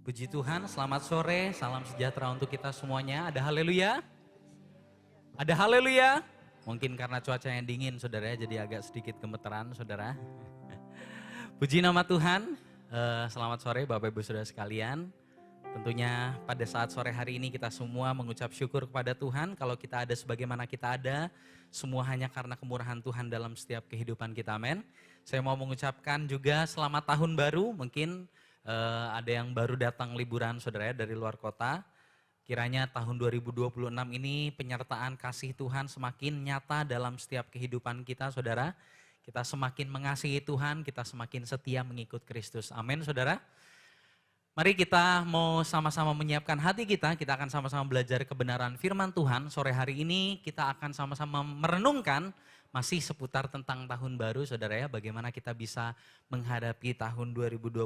Puji Tuhan, selamat sore, salam sejahtera untuk kita semuanya. Ada haleluya? Ada haleluya? Mungkin karena cuacanya dingin saudara ya, jadi agak sedikit gemeteran saudara. Puji nama Tuhan, selamat sore Bapak Ibu Saudara sekalian. Tentunya pada saat sore hari ini kita semua mengucap syukur kepada Tuhan. Kalau kita ada sebagaimana kita ada, semua hanya karena kemurahan Tuhan dalam setiap kehidupan kita, amin. Saya mau mengucapkan juga selamat tahun baru, mungkin ada yang baru datang liburan saudara ya dari luar kota. Kiranya tahun 2026 ini penyertaan kasih Tuhan semakin nyata dalam setiap kehidupan kita saudara. Kita semakin mengasihi Tuhan, kita semakin setia mengikut Kristus. Amin saudara. Mari kita mau sama-sama menyiapkan hati kita akan sama-sama belajar kebenaran firman Tuhan. Sore hari ini kita akan sama-sama merenungkan masih seputar tentang tahun baru saudara ya. Bagaimana kita bisa menghadapi tahun 2026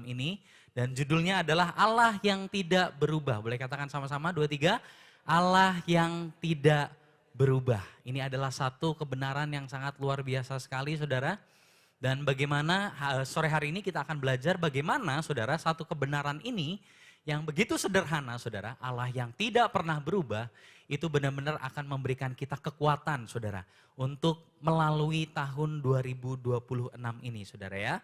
ini. Dan judulnya adalah Allah yang tidak berubah. Boleh katakan sama-sama 2, 3. Allah yang tidak berubah. Ini adalah satu kebenaran yang sangat luar biasa sekali saudara. Dan bagaimana sore hari ini kita akan belajar bagaimana saudara satu kebenaran ini yang begitu sederhana saudara. Allah yang tidak pernah berubah itu benar-benar akan memberikan kita kekuatan saudara. Untuk melalui tahun 2026 ini saudara ya.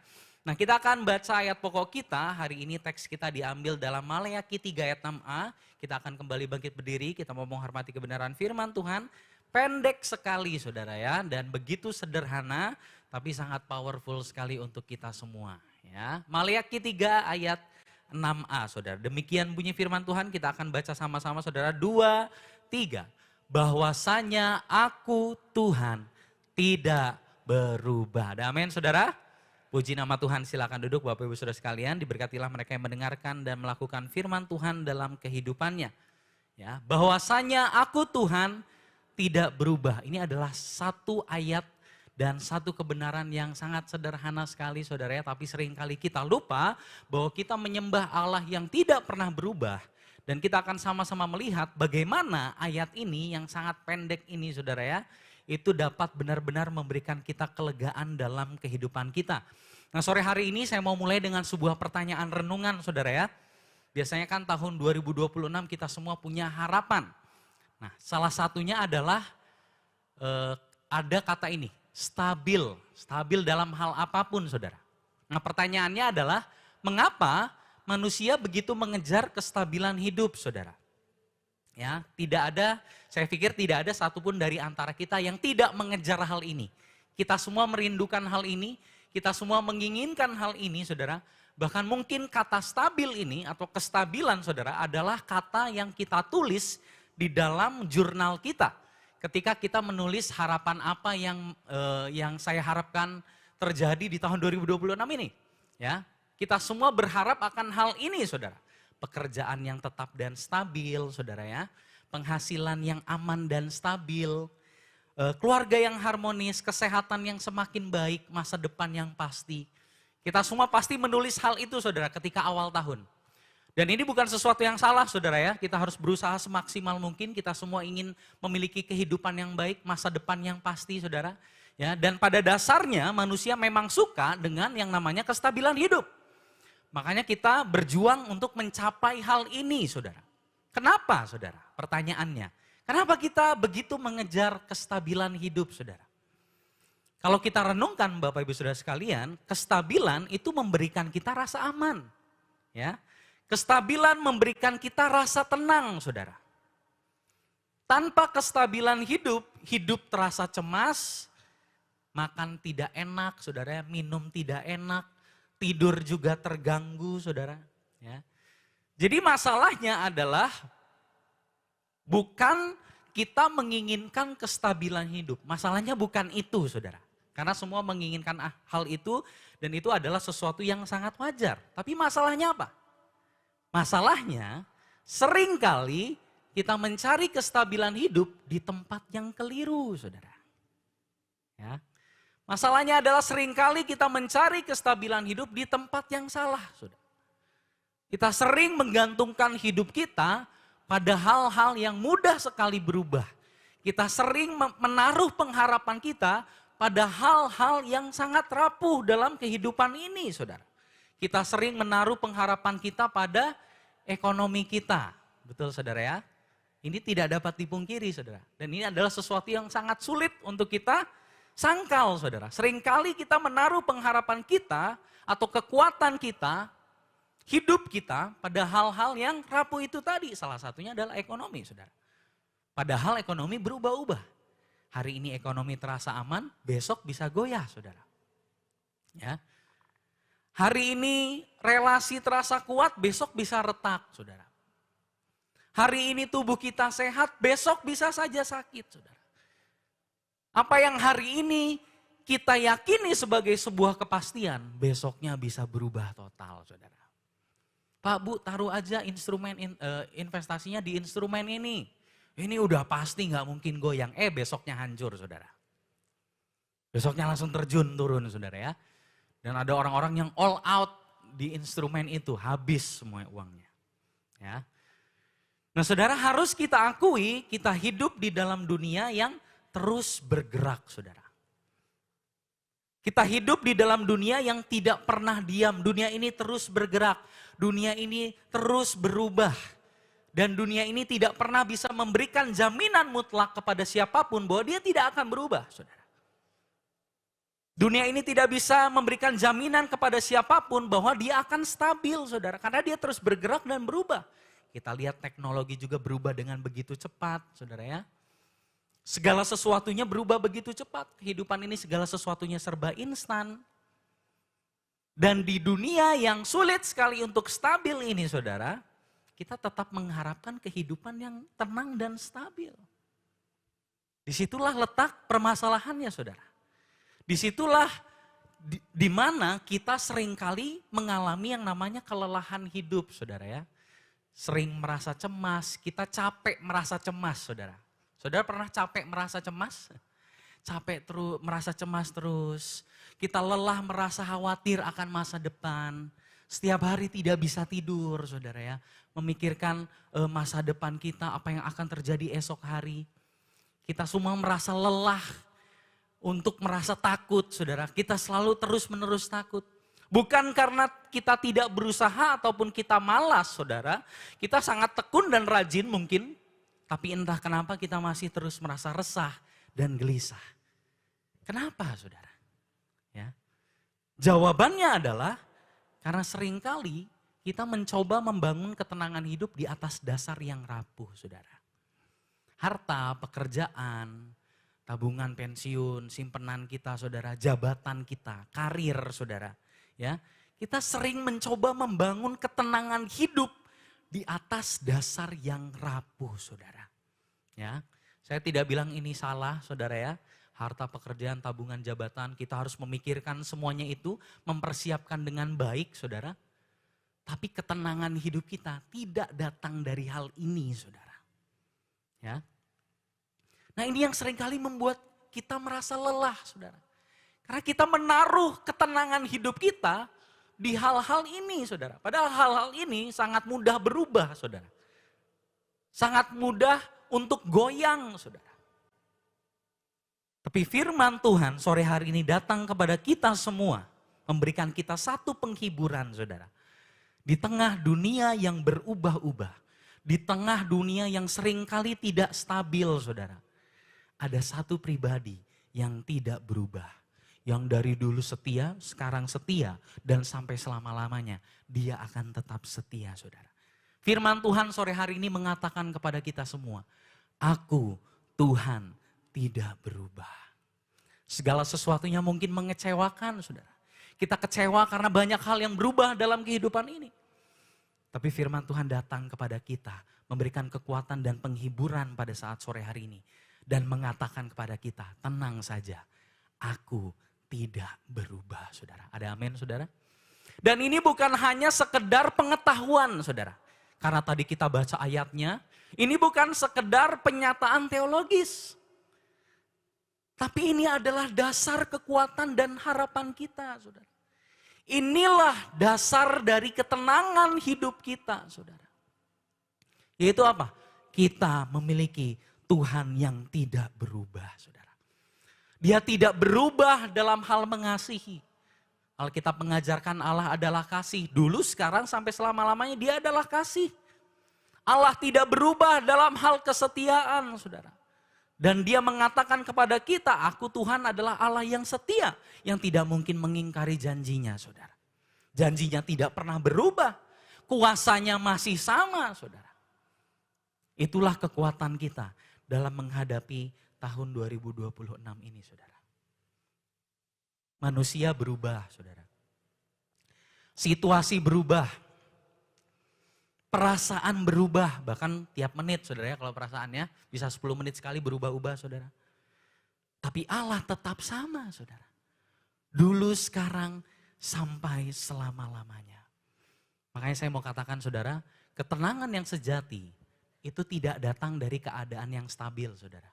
Nah kita akan baca ayat pokok kita, hari ini teks kita diambil dalam Maleakhi 3 ayat 6a. Kita akan kembali bangkit berdiri, kita mau menghormati kebenaran firman Tuhan. Pendek sekali saudara ya, dan begitu sederhana tapi sangat powerful sekali untuk kita semua ya. Maleakhi 3 ayat 6a saudara. Demikian bunyi firman Tuhan, kita akan baca sama-sama saudara. 2, 3. Bahwasanya aku Tuhan tidak berubah. Ada amin saudara? Puji nama Tuhan, silakan duduk Bapak Ibu Saudara sekalian. Diberkatilah mereka yang mendengarkan dan melakukan firman Tuhan dalam kehidupannya. Ya, bahwasanya aku Tuhan tidak berubah. Ini adalah satu ayat dan satu kebenaran yang sangat sederhana sekali saudara ya. Tapi seringkali kita lupa bahwa kita menyembah Allah yang tidak pernah berubah. Dan kita akan sama-sama melihat bagaimana ayat ini yang sangat pendek ini saudara ya. Itu dapat benar-benar memberikan kita kelegaan dalam kehidupan kita. Nah sore hari ini saya mau mulai dengan sebuah pertanyaan renungan saudara ya. Biasanya kan tahun 2026 kita semua punya harapan. Nah salah satunya adalah ada kata ini, stabil. Stabil dalam hal apapun saudara. Nah pertanyaannya adalah mengapa manusia begitu mengejar kestabilan hidup saudara. Ya, tidak ada, saya pikir tidak ada satupun dari antara kita yang tidak mengejar hal ini. Kita semua merindukan hal ini, kita semua menginginkan hal ini saudara. Bahkan mungkin kata stabil ini atau kestabilan saudara adalah kata yang kita tulis di dalam jurnal kita. Ketika kita menulis harapan apa yang saya harapkan terjadi di tahun 2026 ini. Ya, kita semua berharap akan hal ini saudara. Pekerjaan yang tetap dan stabil saudara ya. Penghasilan yang aman dan stabil. Keluarga yang harmonis, kesehatan yang semakin baik, masa depan yang pasti. Kita semua pasti menulis hal itu saudara ketika awal tahun. Dan ini bukan sesuatu yang salah saudara ya. Kita harus berusaha semaksimal mungkin. Kita semua ingin memiliki kehidupan yang baik, masa depan yang pasti saudara. Ya, dan pada dasarnya manusia memang suka dengan yang namanya kestabilan hidup. Makanya kita berjuang untuk mencapai hal ini saudara. Kenapa saudara? Pertanyaannya. Kenapa kita begitu mengejar kestabilan hidup saudara? Kalau kita renungkan Bapak Ibu Saudara sekalian, kestabilan itu memberikan kita rasa aman. Ya, kestabilan memberikan kita rasa tenang saudara. Tanpa kestabilan hidup, hidup terasa cemas, makan tidak enak saudara, minum tidak enak. Tidur juga terganggu saudara. Ya. Jadi masalahnya adalah bukan kita menginginkan kestabilan hidup. Masalahnya bukan itu saudara. Karena semua menginginkan hal itu dan itu adalah sesuatu yang sangat wajar. Tapi masalahnya apa? Masalahnya seringkali kita mencari kestabilan hidup di tempat yang keliru saudara. Ya. Masalahnya adalah seringkali kita mencari kestabilan hidup di tempat yang salah. Saudara. Kita sering menggantungkan hidup kita pada hal-hal yang mudah sekali berubah. Kita sering menaruh pengharapan kita pada hal-hal yang sangat rapuh dalam kehidupan ini saudara. Kita sering menaruh pengharapan kita pada ekonomi kita. Betul saudara ya? Ini tidak dapat dipungkiri saudara. Dan ini adalah sesuatu yang sangat sulit untuk kita sangkal saudara. Seringkali kita menaruh pengharapan kita atau kekuatan kita, hidup kita pada hal-hal yang rapuh itu tadi. Salah satunya adalah ekonomi saudara. Padahal ekonomi berubah-ubah. Hari ini ekonomi terasa aman, besok bisa goyah saudara. Ya. Hari ini relasi terasa kuat, besok bisa retak saudara. Hari ini tubuh kita sehat, besok bisa saja sakit saudara. Apa yang hari ini kita yakini sebagai sebuah kepastian, besoknya bisa berubah total saudara. Pak Bu, taruh aja instrumen investasinya di instrumen ini. Ini udah pasti gak mungkin goyang, besoknya hancur saudara. Besoknya langsung terjun turun saudara ya. Dan ada orang-orang yang all out di instrumen itu, habis semua uangnya. Ya. Nah saudara, harus kita akui kita hidup di dalam dunia yang terus bergerak saudara. Kita hidup di dalam dunia yang tidak pernah diam. Dunia ini terus bergerak. Dunia ini terus berubah. Dan dunia ini tidak pernah bisa memberikan jaminan mutlak kepada siapapun bahwa dia tidak akan berubah saudara. Dunia ini tidak bisa memberikan jaminan kepada siapapun bahwa dia akan stabil saudara. Karena dia terus bergerak dan berubah. Kita lihat teknologi juga berubah dengan begitu cepat saudara ya. Segala sesuatunya berubah begitu cepat. Kehidupan ini segala sesuatunya serba instan. Dan di dunia yang sulit sekali untuk stabil ini saudara, kita tetap mengharapkan kehidupan yang tenang dan stabil. Disitulah letak permasalahannya saudara. Disitulah di mana kita seringkali mengalami yang namanya kelelahan hidup saudara ya. Sering merasa cemas, kita capek merasa cemas saudara. Saudara pernah capek merasa cemas? Capek terus, merasa cemas terus. Kita lelah merasa khawatir akan masa depan. Setiap hari tidak bisa tidur saudara ya. Memikirkan masa depan kita, apa yang akan terjadi esok hari. Kita semua merasa lelah untuk merasa takut saudara. Kita selalu terus menerus takut. Bukan karena kita tidak berusaha ataupun kita malas saudara. Kita sangat tekun dan rajin mungkin. Tapi entah kenapa kita masih terus merasa resah dan gelisah. Kenapa saudara? Ya. Jawabannya adalah karena seringkali kita mencoba membangun ketenangan hidup di atas dasar yang rapuh saudara. Harta, pekerjaan, tabungan pensiun, simpenan kita saudara, jabatan kita, karir saudara. Ya, kita sering mencoba membangun ketenangan hidup di atas dasar yang rapuh saudara. Ya, saya tidak bilang ini salah saudara ya. Harta, pekerjaan, tabungan, jabatan, kita harus memikirkan semuanya itu, mempersiapkan dengan baik saudara. Tapi ketenangan hidup kita tidak datang dari hal ini saudara. Ya. Nah ini yang seringkali membuat kita merasa lelah saudara. Karena kita menaruh ketenangan hidup kita di hal-hal ini saudara. Padahal hal-hal ini sangat mudah berubah saudara. Sangat mudah untuk goyang saudara. Tapi firman Tuhan sore hari ini datang kepada kita semua. Memberikan kita satu penghiburan saudara. Di tengah dunia yang berubah-ubah. Di tengah dunia yang seringkali tidak stabil saudara. Ada satu pribadi yang tidak berubah. Yang dari dulu setia, sekarang setia, dan sampai selama-lamanya dia akan tetap setia saudara. Firman Tuhan sore hari ini mengatakan kepada kita semua, aku Tuhan tidak berubah. Segala sesuatunya mungkin mengecewakan saudara. Kita kecewa karena banyak hal yang berubah dalam kehidupan ini. Tapi firman Tuhan datang kepada kita, memberikan kekuatan dan penghiburan pada saat sore hari ini. Dan mengatakan kepada kita, tenang saja, aku tidak berubah saudara. Ada amin saudara? Dan ini bukan hanya sekedar pengetahuan saudara. Karena tadi kita baca ayatnya, ini bukan sekedar penyataan teologis. Tapi ini adalah dasar kekuatan dan harapan kita saudara. Inilah dasar dari ketenangan hidup kita saudara. Yaitu apa? Kita memiliki Tuhan yang tidak berubah saudara. Dia tidak berubah dalam hal mengasihi. Alkitab mengajarkan Allah adalah kasih. Dulu, sekarang, sampai selama-lamanya dia adalah kasih. Allah tidak berubah dalam hal kesetiaan, saudara. Dan dia mengatakan kepada kita, aku Tuhan adalah Allah yang setia. Yang tidak mungkin mengingkari janjinya, saudara. Janjinya tidak pernah berubah. Kuasanya masih sama, saudara. Itulah kekuatan kita dalam menghadapi tahun 2026 ini, saudara. Manusia berubah, saudara. Situasi berubah. Perasaan berubah, bahkan tiap menit, saudara ya, kalau perasaannya bisa 10 menit sekali berubah-ubah, saudara. Tapi Allah tetap sama, saudara. Dulu, sekarang, sampai selama-lamanya. Makanya saya mau katakan, saudara, ketenangan yang sejati itu tidak datang dari keadaan yang stabil, saudara.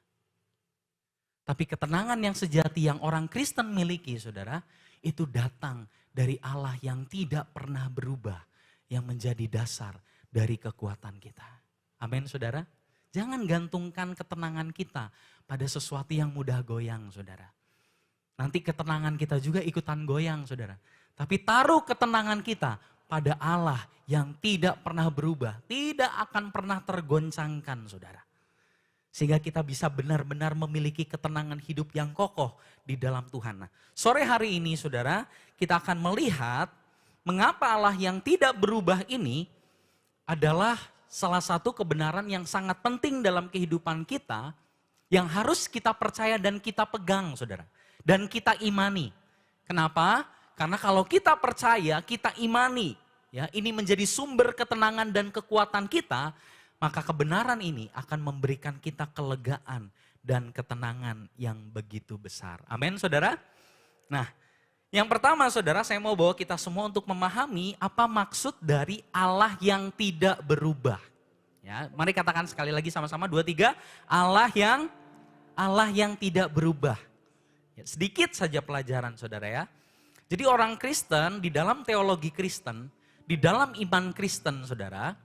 Tapi ketenangan yang sejati yang orang Kristen miliki, saudara, itu datang dari Allah yang tidak pernah berubah, yang menjadi dasar dari kekuatan kita. Amin, saudara. Jangan gantungkan ketenangan kita pada sesuatu yang mudah goyang, saudara. Nanti ketenangan kita juga ikutan goyang, saudara. Tapi taruh ketenangan kita pada Allah yang tidak pernah berubah, tidak akan pernah tergoncangkan, saudara. Sehingga kita bisa benar-benar memiliki ketenangan hidup yang kokoh di dalam Tuhan. Nah, sore hari ini, saudara, kita akan melihat mengapa Allah yang tidak berubah ini adalah salah satu kebenaran yang sangat penting dalam kehidupan kita, yang harus kita percaya dan kita pegang, saudara. Dan kita imani. Kenapa? Karena kalau kita percaya, kita imani, ya, ini menjadi sumber ketenangan dan kekuatan kita, maka kebenaran ini akan memberikan kita kelegaan dan ketenangan yang begitu besar. Amin, saudara. Nah, yang pertama, saudara, saya mau bawa kita semua untuk memahami apa maksud dari Allah yang tidak berubah. Ya, mari katakan sekali lagi sama-sama, 2, 3, Allah yang tidak berubah. Ya, sedikit saja pelajaran, saudara ya. Jadi orang Kristen, di dalam teologi Kristen, di dalam iman Kristen, saudara,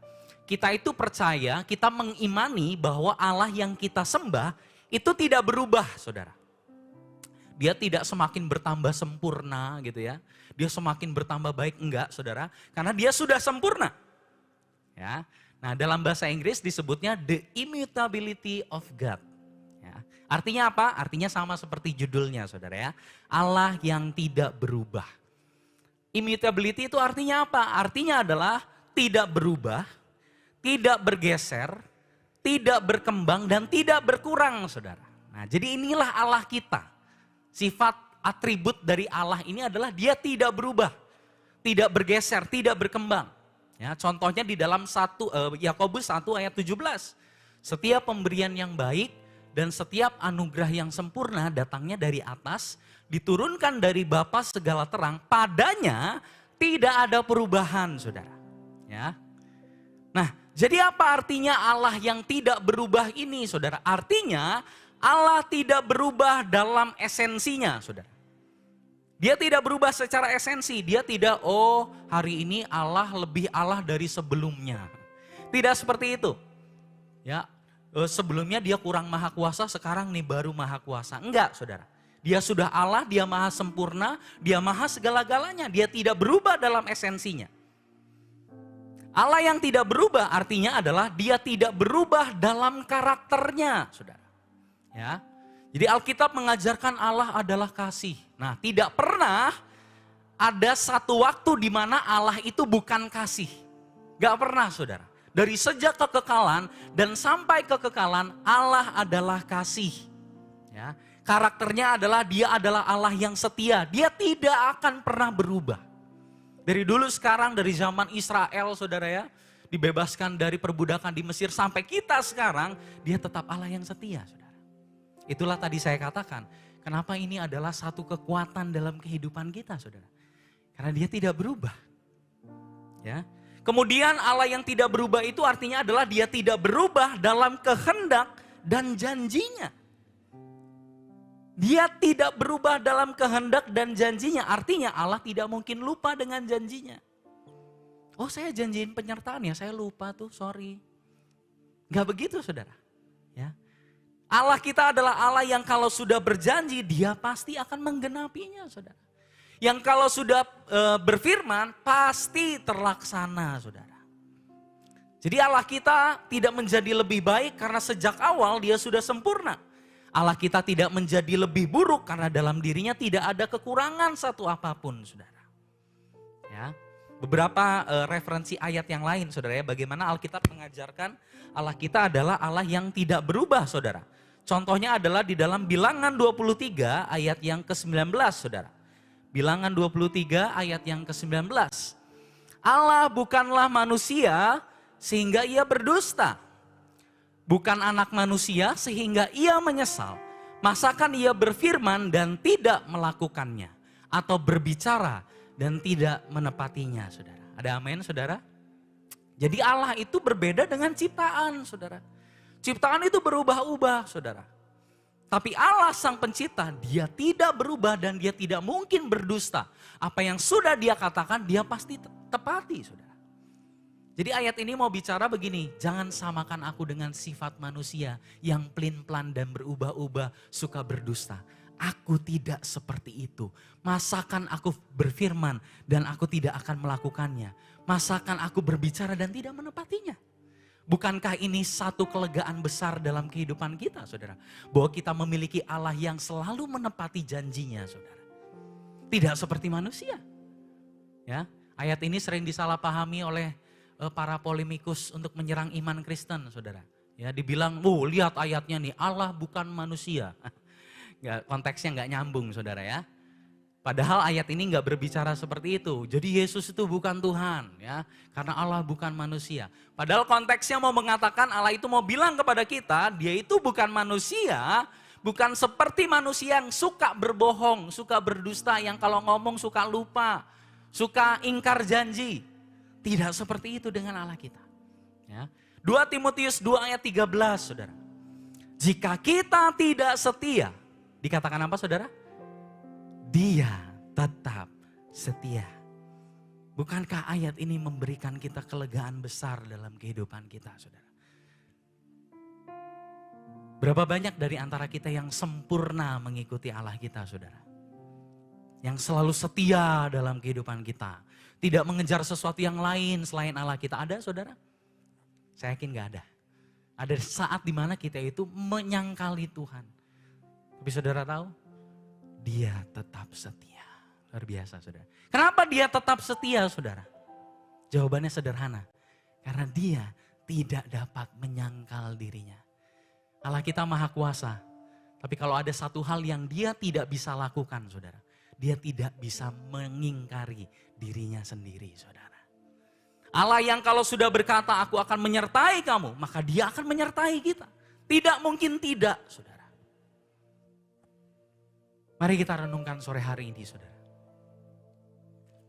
kita itu percaya, kita mengimani bahwa Allah yang kita sembah itu tidak berubah, saudara. Dia tidak semakin bertambah sempurna gitu ya. Dia semakin bertambah baik, enggak, saudara. Karena dia sudah sempurna. Ya. Nah, dalam bahasa Inggris disebutnya the immutability of God. Ya. Artinya apa? Artinya sama seperti judulnya, saudara ya. Allah yang tidak berubah. Immutability itu artinya apa? Artinya adalah tidak berubah, tidak bergeser, tidak berkembang, dan tidak berkurang, saudara. Nah, jadi inilah Allah kita. Sifat atribut dari Allah ini adalah dia tidak berubah, tidak bergeser, tidak berkembang. Ya, contohnya di dalam Yakobus 1 ayat 17. Setiap pemberian yang baik dan setiap anugerah yang sempurna datangnya dari atas, diturunkan dari Bapa segala terang, padanya tidak ada perubahan, saudara. Ya. Nah, jadi apa artinya Allah yang tidak berubah ini, saudara? Artinya Allah tidak berubah dalam esensinya, saudara. Dia tidak berubah secara esensi. Dia tidak, oh hari ini Allah lebih Allah dari sebelumnya. Tidak seperti itu. Ya, sebelumnya dia kurang maha kuasa, sekarang nih baru maha kuasa. Enggak, saudara. Dia sudah Allah, dia maha sempurna, dia maha segala-galanya. Dia tidak berubah dalam esensinya. Allah yang tidak berubah artinya adalah dia tidak berubah dalam karakternya, saudara. Ya, jadi Alkitab mengajarkan Allah adalah kasih. Nah, tidak pernah ada satu waktu di mana Allah itu bukan kasih. Gak pernah, saudara. Dari sejak kekekalan dan sampai kekekalan Allah adalah kasih. Ya, karakternya adalah dia adalah Allah yang setia. Dia tidak akan pernah berubah. Dari dulu sekarang, dari zaman Israel, saudara ya, dibebaskan dari perbudakan di Mesir sampai kita sekarang, dia tetap Allah yang setia, saudara. Itulah tadi saya katakan, kenapa ini adalah satu kekuatan dalam kehidupan kita, saudara. Karena dia tidak berubah. Ya. Kemudian Allah yang tidak berubah itu artinya adalah dia tidak berubah dalam kehendak dan janjinya. Dia tidak berubah dalam kehendak dan janjinya. Artinya Allah tidak mungkin lupa dengan janjinya. Oh, saya janjiin penyertaan ya, saya lupa tuh, sorry. Gak begitu, saudara. Ya. Allah kita adalah Allah yang kalau sudah berjanji, dia pasti akan menggenapinya, saudara. Yang kalau sudah berfirman pasti terlaksana, saudara. Jadi Allah kita tidak menjadi lebih baik karena sejak awal dia sudah sempurna. Allah kita tidak menjadi lebih buruk karena dalam dirinya tidak ada kekurangan satu apapun, saudara. Ya, beberapa referensi ayat yang lain, saudara ya, bagaimana Alkitab mengajarkan Allah kita adalah Allah yang tidak berubah, saudara. Contohnya adalah di dalam Bilangan 23 ayat yang ke-19, saudara. Bilangan 23 ayat yang ke-19. Allah bukanlah manusia sehingga ia berdusta. Bukan anak manusia sehingga ia menyesal. Masakan ia berfirman dan tidak melakukannya. Atau berbicara dan tidak menepatinya, saudara. Ada amin, saudara? Jadi Allah itu berbeda dengan ciptaan, saudara. Ciptaan itu berubah-ubah, saudara. Tapi Allah sang pencipta, dia tidak berubah dan dia tidak mungkin berdusta. Apa yang sudah dia katakan, dia pasti tepati, saudara. Jadi ayat ini mau bicara begini, jangan samakan aku dengan sifat manusia yang pelin-pelan dan berubah-ubah, suka berdusta. Aku tidak seperti itu. Masakan aku berfirman dan aku tidak akan melakukannya. Masakan aku berbicara dan tidak menepatinya. Bukankah ini satu kelegaan besar dalam kehidupan kita, saudara? Bahwa kita memiliki Allah yang selalu menepati janjinya, saudara. Tidak seperti manusia. Ya, ayat ini sering disalahpahami oleh para polemikus untuk menyerang iman Kristen, saudara. Ya, dibilang, lihat ayatnya nih, Allah bukan manusia. Nggak, konteksnya nggak nyambung, saudara ya. Padahal ayat ini nggak berbicara seperti itu. Jadi Yesus itu bukan Tuhan, ya, karena Allah bukan manusia. Padahal konteksnya mau mengatakan Allah itu mau bilang kepada kita, dia itu bukan manusia, bukan seperti manusia yang suka berbohong, suka berdusta, yang kalau ngomong suka lupa, suka ingkar janji. Tidak seperti itu dengan Allah kita. Ya. 2 Timotius 2 ayat 13, saudara. Jika kita tidak setia, dikatakan apa, saudara? Dia tetap setia. Bukankah ayat ini memberikan kita kelegaan besar dalam kehidupan kita, saudara? Berapa banyak dari antara kita yang sempurna mengikuti Allah kita, saudara? Yang selalu setia dalam kehidupan kita. Tidak mengejar sesuatu yang lain selain Allah kita. Ada, saudara? Saya yakin gak ada. Ada saat dimana kita itu menyangkali Tuhan. Tapi saudara tahu? Dia tetap setia. Luar biasa, saudara. Kenapa dia tetap setia, saudara? Jawabannya sederhana. Karena dia tidak dapat menyangkal dirinya. Allah kita maha kuasa. Tapi kalau ada satu hal yang dia tidak bisa lakukan, saudara. Dia tidak bisa mengingkari dirinya sendiri, saudara. Allah yang kalau sudah berkata aku akan menyertai kamu, maka dia akan menyertai kita. Tidak mungkin tidak, saudara. Mari kita renungkan sore hari ini, saudara.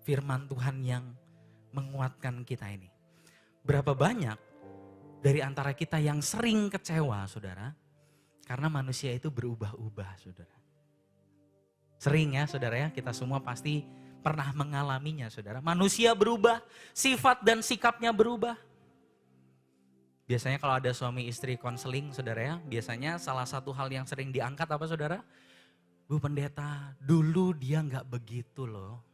Firman Tuhan yang menguatkan kita ini. Berapa banyak dari antara kita yang sering kecewa, saudara. Karena manusia itu berubah-ubah, saudara. Sering ya, saudara ya, kita semua pasti pernah mengalaminya, saudara. Manusia berubah, sifat dan sikapnya berubah. Biasanya kalau ada suami istri konseling, saudara ya, biasanya salah satu hal yang sering diangkat apa, saudara? Bu pendeta, dulu dia gak begitu loh.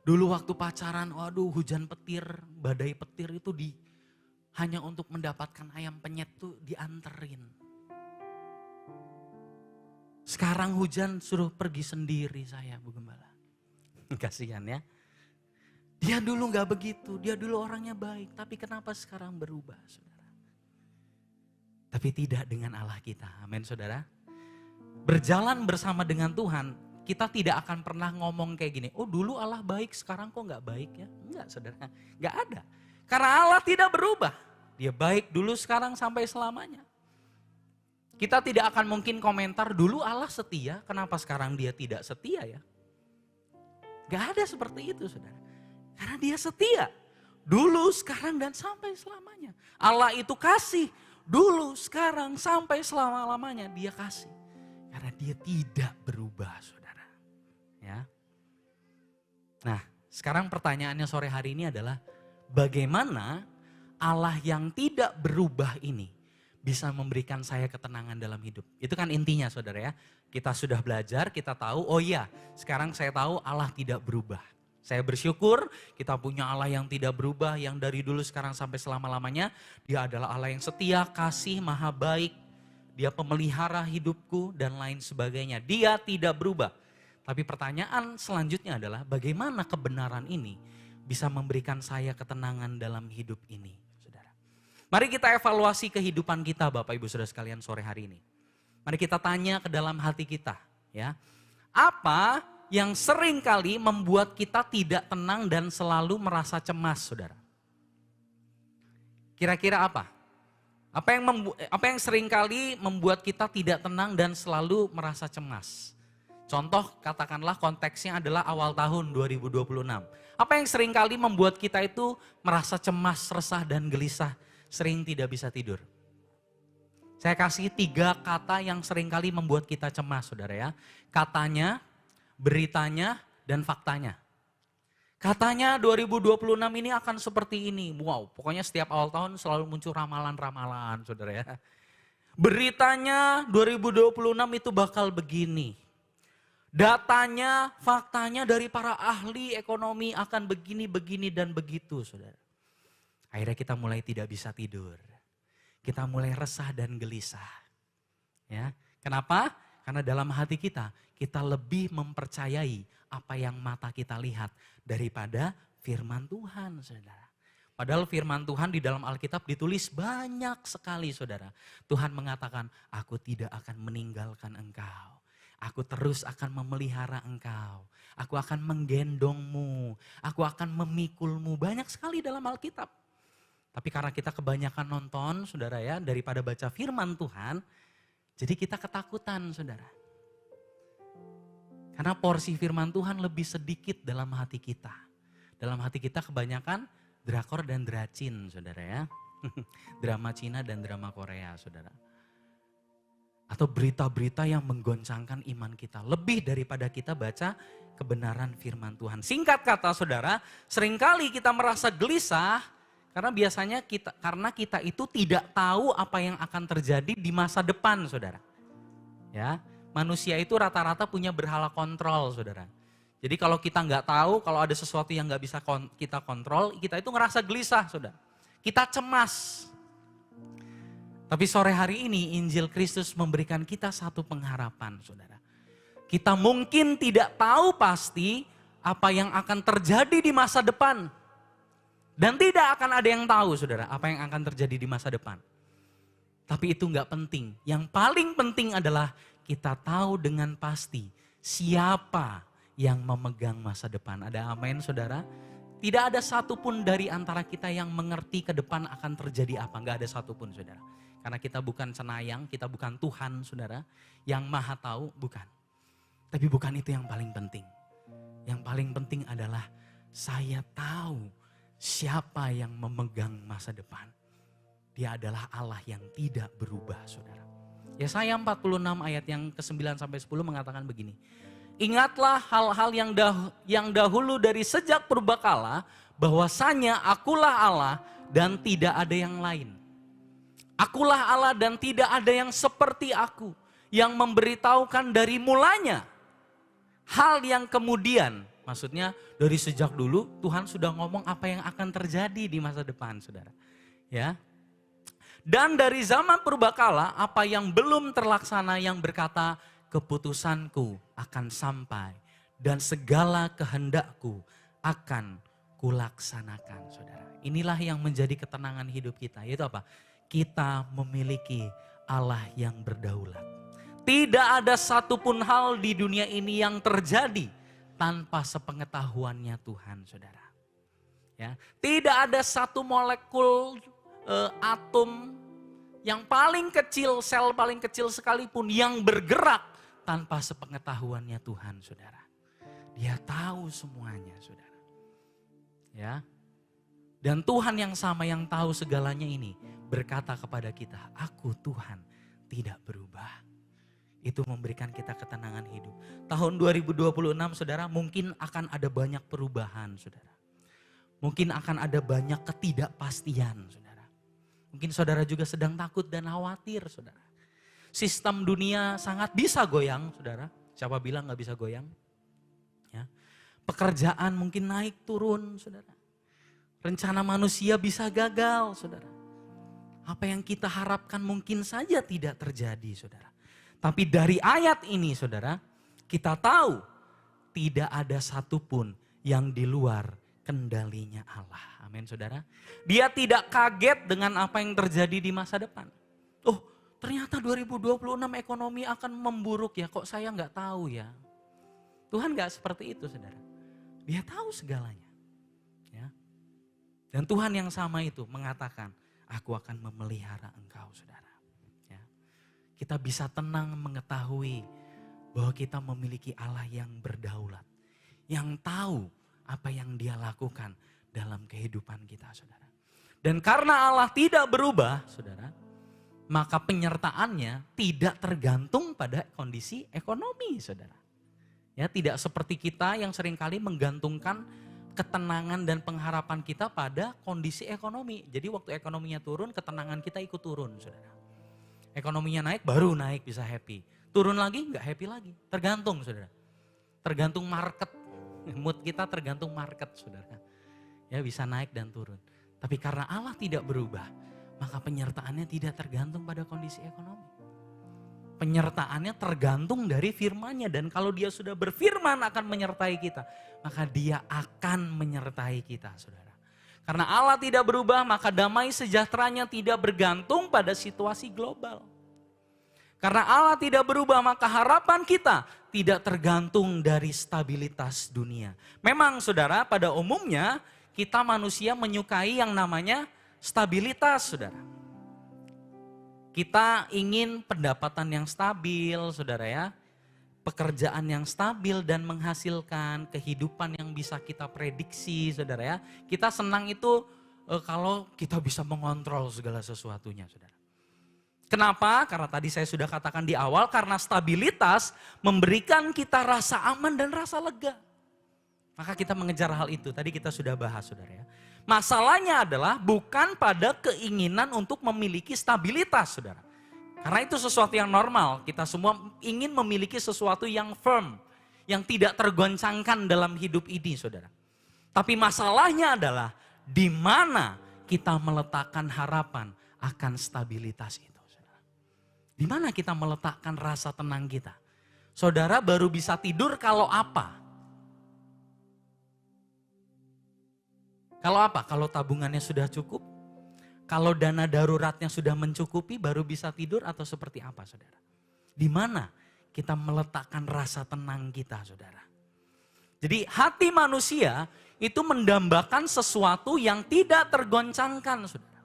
Dulu waktu pacaran, waduh hujan petir, badai petir itu hanya untuk mendapatkan ayam penyet tuh dianterin. Sekarang hujan suruh pergi sendiri saya, Bu Gembala. Kasihan ya. Dia dulu gak begitu, dia dulu orangnya baik. Tapi kenapa sekarang berubah, saudara? Tapi tidak dengan Allah kita, amin, saudara. Berjalan bersama dengan Tuhan, kita tidak akan pernah ngomong kayak gini. Oh dulu Allah baik, sekarang kok gak baik ya? Enggak, saudara, gak ada. Karena Allah tidak berubah. Dia baik dulu, sekarang, sampai selamanya. Kita tidak akan mungkin komentar dulu Allah setia, kenapa sekarang dia tidak setia ya? Gak ada seperti itu, saudara. Karena dia setia. Dulu, sekarang, dan sampai selamanya. Allah itu kasih. Dulu, sekarang, sampai selama-lamanya dia kasih. Karena dia tidak berubah, saudara. Ya. Nah, sekarang pertanyaannya sore hari ini adalah bagaimana Allah yang tidak berubah ini bisa memberikan saya ketenangan dalam hidup. Itu kan intinya saudara ya. Kita sudah belajar, kita tahu, oh iya sekarang saya tahu Allah tidak berubah. Saya bersyukur kita punya Allah yang tidak berubah, yang dari dulu sekarang sampai selama-lamanya. Dia adalah Allah yang setia, kasih, maha baik. Dia pemelihara hidupku dan lain sebagainya. Dia tidak berubah. Tapi pertanyaan selanjutnya adalah bagaimana kebenaran ini bisa memberikan saya ketenangan dalam hidup ini. Saudara. Mari kita evaluasi kehidupan kita Bapak Ibu Saudara sekalian sore hari ini. Mari kita tanya ke dalam hati kita, ya. Apa yang sering kali membuat kita tidak tenang dan selalu merasa cemas, saudara? Kira-kira apa? Apa yang sering kali membuat kita tidak tenang dan selalu merasa cemas? Contoh katakanlah konteksnya adalah awal tahun 2026. Apa yang sering kali membuat kita itu merasa cemas, resah dan gelisah, sering tidak bisa tidur? Saya kasih 3 kata yang seringkali membuat kita cemas, saudara ya. Katanya, beritanya, dan faktanya. Katanya 2026 ini akan seperti ini. Wow, pokoknya setiap awal tahun selalu muncul ramalan-ramalan, saudara ya. Beritanya 2026 itu bakal begini. Datanya, faktanya dari para ahli ekonomi akan begini, begini, dan begitu, saudara. Akhirnya kita mulai tidak bisa tidur. Kita mulai resah dan gelisah. Ya, kenapa? Karena dalam hati kita lebih mempercayai apa yang mata kita lihat daripada firman Tuhan, saudara. Padahal firman Tuhan di dalam Alkitab ditulis banyak sekali, saudara. Tuhan mengatakan, aku tidak akan meninggalkan engkau. Aku terus akan memelihara engkau. Aku akan menggendongmu. Aku akan memikulmu. Banyak sekali dalam Alkitab. Tapi karena kita kebanyakan nonton, saudara ya, daripada baca firman Tuhan, jadi kita ketakutan, saudara. Karena porsi firman Tuhan lebih sedikit dalam hati kita. Dalam hati kita kebanyakan drakor dan dracin, saudara ya. Drama Cina dan drama Korea, saudara. Atau berita-berita yang menggoncangkan iman kita. Lebih daripada kita baca kebenaran firman Tuhan. Singkat kata, saudara, seringkali kita merasa gelisah, karena biasanya kita itu tidak tahu apa yang akan terjadi di masa depan, saudara. Ya, manusia itu rata-rata punya berhala kontrol, saudara. Jadi kalau kita nggak tahu, kalau ada sesuatu yang nggak bisa kita kontrol, kita itu ngerasa gelisah, saudara. Kita cemas. Tapi sore hari ini Injil Kristus memberikan kita satu pengharapan, saudara. Kita mungkin tidak tahu pasti apa yang akan terjadi di masa depan. Dan tidak akan ada yang tahu, saudara, apa yang akan terjadi di masa depan. Tapi itu enggak penting. Yang paling penting adalah kita tahu dengan pasti siapa yang memegang masa depan. Ada amin, saudara? Tidak ada satupun dari antara kita yang mengerti ke depan akan terjadi apa. Enggak ada satupun, saudara. Karena kita bukan cenayang, kita bukan Tuhan, saudara. Yang maha tahu, bukan. Tapi bukan itu yang paling penting. Yang paling penting adalah saya tahu siapa yang memegang masa depan. Dia adalah Allah yang tidak berubah, saudara. Yesaya 46 ayat yang ke-9 sampai 10 mengatakan begini. Ingatlah hal-hal yang dahulu dari sejak purbakala, bahwasanya akulah Allah dan tidak ada yang lain. Akulah Allah dan tidak ada yang seperti aku, yang memberitahukan dari mulanya hal yang kemudian. Maksudnya dari sejak dulu Tuhan sudah ngomong apa yang akan terjadi di masa depan, saudara. Ya. Dan dari zaman purbakala apa yang belum terlaksana, yang berkata keputusanku akan sampai dan segala kehendakku akan kulaksanakan, saudara. Inilah yang menjadi ketenangan hidup kita, yaitu apa? Kita memiliki Allah yang berdaulat. Tidak ada satupun hal di dunia ini yang terjadi tanpa sepengetahuannya Tuhan, saudara. Ya, tidak ada satu molekul atom yang paling kecil, sel paling kecil sekalipun yang bergerak tanpa sepengetahuannya Tuhan, saudara. Dia tahu semuanya, saudara. Ya, dan Tuhan yang sama yang tahu segalanya ini berkata kepada kita, aku Tuhan tidak berubah. Itu memberikan kita ketenangan hidup. Tahun 2026, saudara, mungkin akan ada banyak perubahan, saudara. Mungkin akan ada banyak ketidakpastian, saudara. Mungkin saudara juga sedang takut dan khawatir, saudara. Sistem dunia sangat bisa goyang, saudara. Siapa bilang gak bisa goyang? Ya. Pekerjaan mungkin naik turun, saudara. Rencana manusia bisa gagal, saudara. Apa yang kita harapkan mungkin saja tidak terjadi, saudara. Tapi dari ayat ini, saudara, kita tahu tidak ada satupun yang di luar kendalinya Allah. Amin, saudara. Dia tidak kaget dengan apa yang terjadi di masa depan. Oh, ternyata 2026 ekonomi akan memburuk ya, kok saya nggak tahu ya. Tuhan nggak seperti itu, saudara. Dia tahu segalanya. Ya. Dan Tuhan yang sama itu mengatakan, aku akan memelihara engkau, saudara. Ya. Kita bisa tenang mengetahui bahwa kita memiliki Allah yang berdaulat. Yang tahu apa yang dia lakukan dalam kehidupan kita, saudara. Dan karena Allah tidak berubah, saudara, maka penyertaannya tidak tergantung pada kondisi ekonomi, saudara. Ya, tidak seperti kita yang seringkali menggantungkan ketenangan dan pengharapan kita pada kondisi ekonomi. Jadi waktu ekonominya turun, ketenangan kita ikut turun, saudara. Ekonominya naik, baru naik bisa happy. Turun lagi, nggak happy lagi. Tergantung, saudara. Tergantung market. Mood kita tergantung market, saudara. Ya, bisa naik dan turun. Tapi karena Allah tidak berubah, maka penyertaannya tidak tergantung pada kondisi ekonomi. Penyertaannya tergantung dari firman-Nya. Dan kalau dia sudah berfirman akan menyertai kita, maka dia akan menyertai kita, saudara. Karena Allah tidak berubah, maka damai sejahteranya tidak bergantung pada situasi global. Karena Allah tidak berubah, maka harapan kita tidak tergantung dari stabilitas dunia. Memang, saudara, pada umumnya kita manusia menyukai yang namanya stabilitas, saudara. Kita ingin pendapatan yang stabil, saudara ya. Pekerjaan yang stabil dan menghasilkan kehidupan yang bisa kita prediksi, saudara ya. Kita senang itu kalau kita bisa mengontrol segala sesuatunya, saudara. Kenapa? Karena tadi saya sudah katakan di awal, karena stabilitas memberikan kita rasa aman dan rasa lega. Maka kita mengejar hal itu, tadi kita sudah bahas, saudara ya. Masalahnya adalah bukan pada keinginan untuk memiliki stabilitas, saudara. Karena itu sesuatu yang normal, kita semua ingin memiliki sesuatu yang firm, yang tidak tergoncangkan dalam hidup ini, saudara. Tapi masalahnya adalah di mana kita meletakkan harapan akan stabilitas itu, saudara. Di mana kita meletakkan rasa tenang kita. Saudara baru bisa tidur kalau apa? Kalau apa? Kalau tabungannya sudah cukup, kalau dana daruratnya sudah mencukupi baru bisa tidur atau seperti apa, saudara? Di mana kita meletakkan rasa tenang kita, saudara? Jadi hati manusia itu mendambakan sesuatu yang tidak tergoncangkan, saudara.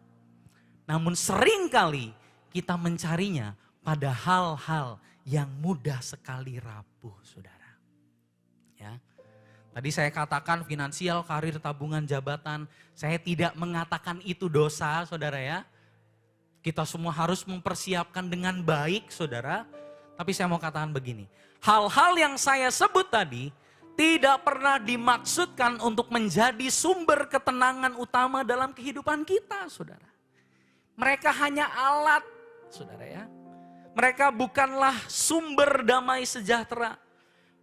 Namun seringkali kita mencarinya pada hal-hal yang mudah sekali rapuh, saudara. Ya. Tadi saya katakan finansial, karir, tabungan, jabatan. Saya tidak mengatakan itu dosa, saudara ya. Kita semua harus mempersiapkan dengan baik, saudara. Tapi saya mau katakan begini. Hal-hal yang saya sebut tadi tidak pernah dimaksudkan untuk menjadi sumber ketenangan utama dalam kehidupan kita, saudara. Mereka hanya alat, saudara ya. Mereka bukanlah sumber damai sejahtera.